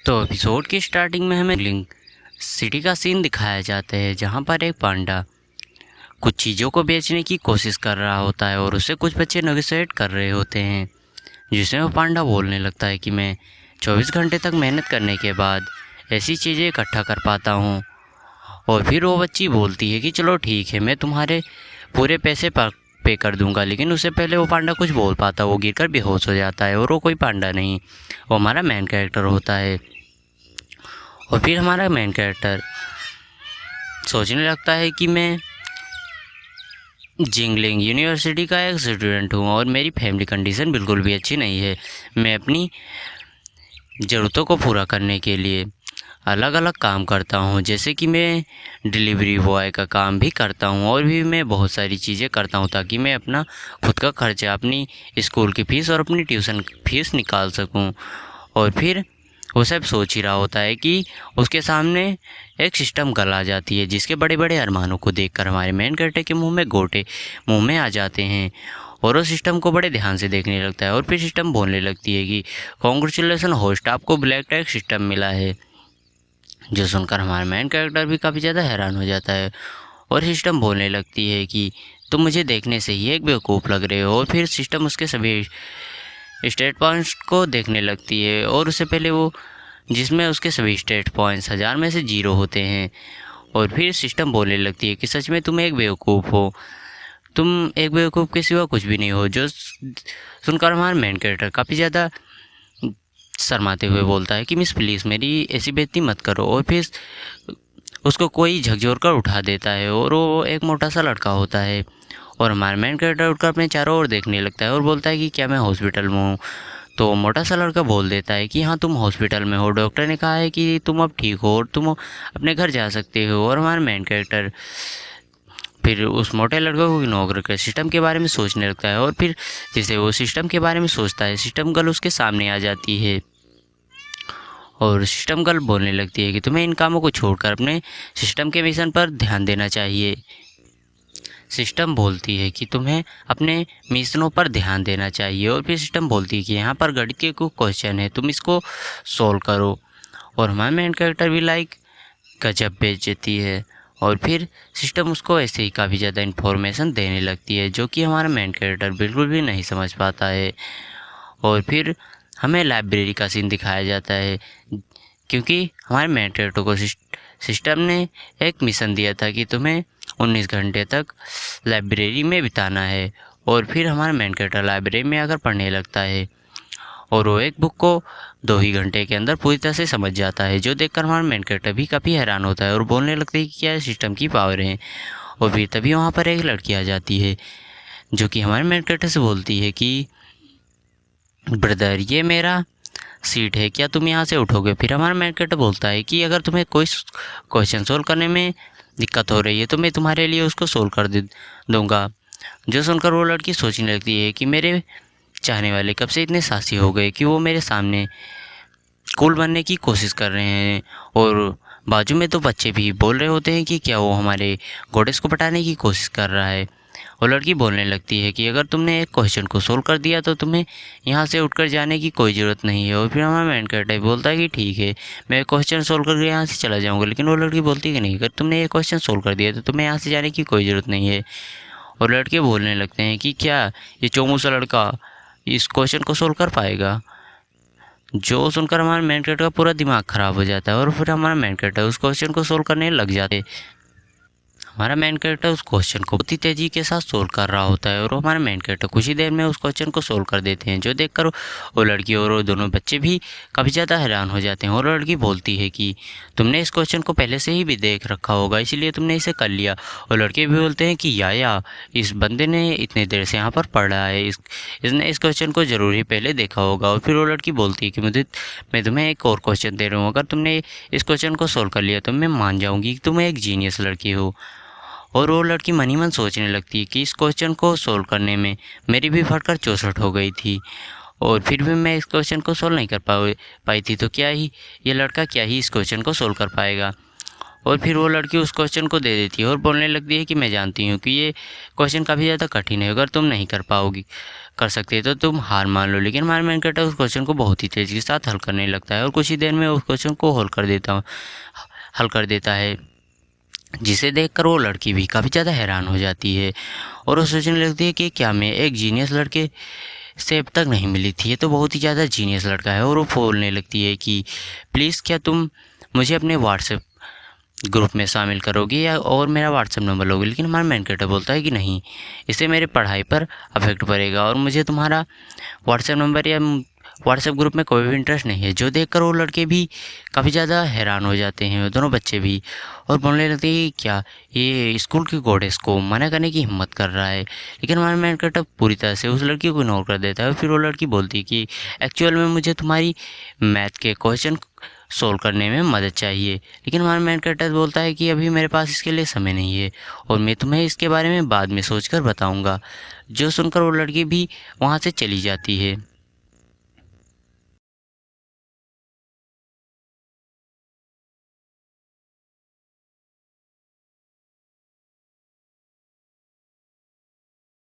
तो एपिसोड की स्टार्टिंग में हमें लिंक सिटी का सीन दिखाया जाता है, जहाँ पर एक पांडा कुछ चीज़ों को बेचने की कोशिश कर रहा होता है और उससे कुछ बच्चे नेगोशिएट कर रहे होते हैं, जिसमें वो पांडा बोलने लगता है कि मैं 24 घंटे तक मेहनत करने के बाद ऐसी चीज़ें इकट्ठा कर पाता हूँ। और फिर वो बच्ची बोलती है कि चलो ठीक है, मैं तुम्हारे पूरे पैसे पे कर दूंगा। लेकिन उससे पहले वो पांडा कुछ बोल पाता, वो गिरकर बेहोश हो जाता है और वो कोई पांडा नहीं, वो हमारा मेन कैरेक्टर होता है। और फिर हमारा मेन कैरेक्टर सोचने लगता है कि मैं जिंगलिंग यूनिवर्सिटी का एक स्टूडेंट हूँ और मेरी फैमिली कंडीशन बिल्कुल भी अच्छी नहीं है। मैं अपनी ज़रूरतों को पूरा करने के लिए अलग अलग काम करता हूँ, जैसे कि मैं डिलीवरी बॉय का काम भी करता हूँ और भी मैं बहुत सारी चीज़ें करता हूँ ताकि मैं अपना खुद का खर्चा, अपनी स्कूल की फ़ीस और अपनी ट्यूशन फीस निकाल सकूँ। और फिर वो सब सोच ही रहा होता है कि उसके सामने एक सिस्टम गर्ल आ जाती है, जिसके बड़े बड़े अरमानों को देखकर हमारे मेन कैरेक्टर के मुंह में गोटे मुंह में आ जाते हैं और वो सिस्टम को बड़े ध्यान से देखने लगता है। और फिर सिस्टम बोलने लगती है कि कॉन्ग्रेचुलेसन होस्ट, आपको ब्लैक टैग सिस्टम मिला है। जो सुनकर हमारा मेन कैरेक्टर भी काफ़ी ज़्यादा हैरान हो जाता है और सिस्टम बोलने लगती है कि तुम मुझे देखने से ही एक बेवकूफ़ लग रहे हो। और फिर सिस्टम उसके सभी स्टेट पॉइंट्स को देखने लगती है और उससे पहले वो जिसमें उसके सभी स्टेट पॉइंट्स 1000 में से 0 होते हैं। और फिर सिस्टम बोलने लगती है कि सच में तुम एक बेवकूफ़ हो, तुम एक बेवकूफ़ के सिवा कुछ भी नहीं हो। जो सुनकर हमारा मेन कैरेक्टर काफ़ी ज़्यादा शर्माते हुए बोलता है कि मिस प्लीज़ मेरी ऐसी बेइज्जती मत करो। और फिर उसको कोई झकझोर कर उठा देता है और वो एक मोटा सा लड़का होता है और हमारा मेन कैरेक्टर उठकर अपने चारों ओर देखने लगता है और बोलता है कि क्या मैं हॉस्पिटल में हूँ। तो मोटा सा लड़का बोल देता है कि हाँ तुम हॉस्पिटल में हो, डॉक्टर ने कहा है कि तुम अब ठीक हो और तुम अपने घर जा सकते हो। और हमारा मेन कैरेक्टर फिर उस मोटे लड़के को इग्नोर करके सिस्टम के बारे में सोचने लगता है। और फिर जैसे वो सिस्टम के बारे में सोचता है, सिस्टम गर्ल उसके सामने आ जाती है और सिस्टम गर्ल बोलने लगती है कि तुम्हें इन कामों को छोड़कर अपने सिस्टम के मिशन पर ध्यान देना चाहिए। सिस्टम बोलती है कि तुम्हें अपने मिशनों पर ध्यान देना चाहिए। और फिर सिस्टम बोलती है कि यहाँ पर गणित के कुछ क्वेश्चन है, तुम इसको सॉल्व करो। और हमारा मेन कैरेक्टर भी लाइक गजब बेइज्जती है। और फिर सिस्टम उसको ऐसे ही काफ़ी ज़्यादा इन्फॉर्मेशन देने लगती है, जो कि हमारा मेन कैरेक्टर बिल्कुल भी नहीं समझ पाता है। और फिर हमें लाइब्रेरी का सीन दिखाया जाता है, क्योंकि हमारे मेन कैरेक्टर को सिस्टम ने एक मिशन दिया था कि तुम्हें 19 घंटे तक लाइब्रेरी में बिताना है। और फिर हमारा मेन कैरेक्टर लाइब्रेरी में आकर पढ़ने लगता है और वो एक बुक को 2 ही घंटे के अंदर पूरी तरह से समझ जाता है, जो देखकर हमारा मेन कैरेक्टर भी काफ़ी हैरान होता है और बोलने लगता है कि क्या सिस्टम की पावर है। और फिर तभी वहाँ पर एक लड़की आ जाती है, जो कि हमारे मेन कैरेक्टर से बोलती है कि ब्रदर ये मेरा सीट है, क्या तुम यहाँ से उठोगे। फिर हमारा मेन कैरेक्टर बोलता है कि अगर तुम्हें कोई क्वेश्चन सोल्व करने में दिक्कत हो रही है तो मैं तुम्हारे लिए उसको सोल्व कर दूँगा। जो सुनकर वो लड़की सोचने लगती है कि मेरे चाहने वाले कब से इतने साहसी हो गए कि वो मेरे सामने कूल बनने की कोशिश कर रहे हैं। और बाजू में तो बच्चे भी बोल रहे होते हैं कि क्या वो हमारे गॉडेस को पटाने की कोशिश कर रहा है। वो लड़की बोलने लगती है कि अगर तुमने एक क्वेश्चन को सोल्व कर दिया तो तुम्हें यहाँ से उठकर जाने की कोई ज़रूरत नहीं है। और फिर हमारा मेन कैरेक्टर बोलता है कि ठीक है, मैं क्वेश्चन सोल्व करके यहाँ से चला जाऊँगा। लेकिन वो लड़की बोलती है कि नहीं, अगर तुमने ये क्वेश्चन सोल्व कर दिया तो तुम्हें यहाँ से जाने की कोई ज़रूरत नहीं है। और लड़के बोलने लगते हैं कि क्या ये चोमू सा लड़का इस क्वेश्चन को सोल्व कर पाएगा। जो सुनकर हमारा मेन कैरेक्टर का पूरा दिमाग ख़राब हो जाता है और फिर हमारा मेन कैरेक्टर उस क्वेश्चन को सोल्व करने लग जाते हैं। हमारा मेन कैरेक्टर उस क्वेश्चन को बहुत ही तेज़ी के साथ सोल्व कर रहा होता है और हमारा मेन कैरेक्टर कुछ ही देर में उस क्वेश्चन को सोल्व कर देते हैं, जो देखकर वो लड़की और वो दोनों बच्चे भी काफ़ी ज़्यादा हैरान हो जाते हैं। और लड़की बोलती है कि तुमने इस क्वेश्चन को पहले से ही भी देख रखा होगा, इसीलिए तुमने इसे कर लिया। और लड़के भी बोलते हैं कि या इस बंदे ने इतनी देर से यहाँ पर पढ़ रहा है, इसने इस क्वेश्चन को ज़रूर ही पहले देखा होगा। और फिर वो लड़की बोलती है कि मैं तुम्हें एक और क्वेश्चन दे रहा हूँ, अगर तुमने इस क्वेश्चन को सोल्व कर लिया तो मैं मान जाऊँगी कि तुम एक जीनियस लड़की हो। और वो लड़की मन ही मन सोचने लगती है कि इस क्वेश्चन को सोल्व करने में मेरी भी फटकर 64 हो गई थी और फिर भी मैं इस क्वेश्चन को सोल्व नहीं कर पाई थी, तो क्या ही ये लड़का क्या ही इस क्वेश्चन को सोल्व कर पाएगा। और फिर वो लड़की उस क्वेश्चन को दे देती है और बोलने लगती है कि मैं जानती हूँ कि ये क्वेश्चन काफ़ी ज़्यादा कठिन है, अगर तुम नहीं कर सकते तो तुम हार मान लो। लेकिन हमारा मेन कैरेक्टर उस क्वेश्चन को बहुत ही तेज़ी के साथ हल करने लगता है और कुछ ही देर में उस क्वेश्चन को हल कर देता है, जिसे देखकर वो लड़की भी काफ़ी ज़्यादा हैरान हो जाती है और वो सोचने लगती है कि क्या मैं एक जीनियस लड़के से अब तक नहीं मिली थी, ये तो बहुत ही ज़्यादा जीनियस लड़का है। और वो बोलने लगती है कि प्लीज़ क्या तुम मुझे अपने व्हाट्सएप ग्रुप में शामिल करोगे या और मेरा व्हाट्सएप नंबर लोगे। लेकिन हमारा मेन कैरेक्टर बोलता है कि नहीं, इससे मेरे पढ़ाई पर अफेक्ट पड़ेगा और मुझे तुम्हारा व्हाट्सएप नंबर या व्हाट्सएप ग्रुप में कोई भी इंटरेस्ट नहीं है। जो देखकर वो लड़के भी काफ़ी ज़्यादा हैरान हो जाते हैं, दोनों बच्चे भी, और बोलने लगते हैं कि क्या ये स्कूल की गॉडेस को मना करने की हिम्मत कर रहा है। लेकिन हमारा मेन कैरेक्टर पूरी तरह से उस लड़की को इग्नोर कर देता है और फिर वो लड़की बोलती है कि एक्चुअल में मुझे तुम्हारी मैथ के क्वेश्चन सोल्व करने में मदद चाहिए। लेकिन हमारा मेन कैरेक्टर बोलता है कि अभी मेरे पास इसके लिए समय नहीं है और मैं तुम्हें इसके बारे में बाद में सोचकर बताऊंगा। जो सुनकर वो लड़की भी वहाँ से चली जाती है।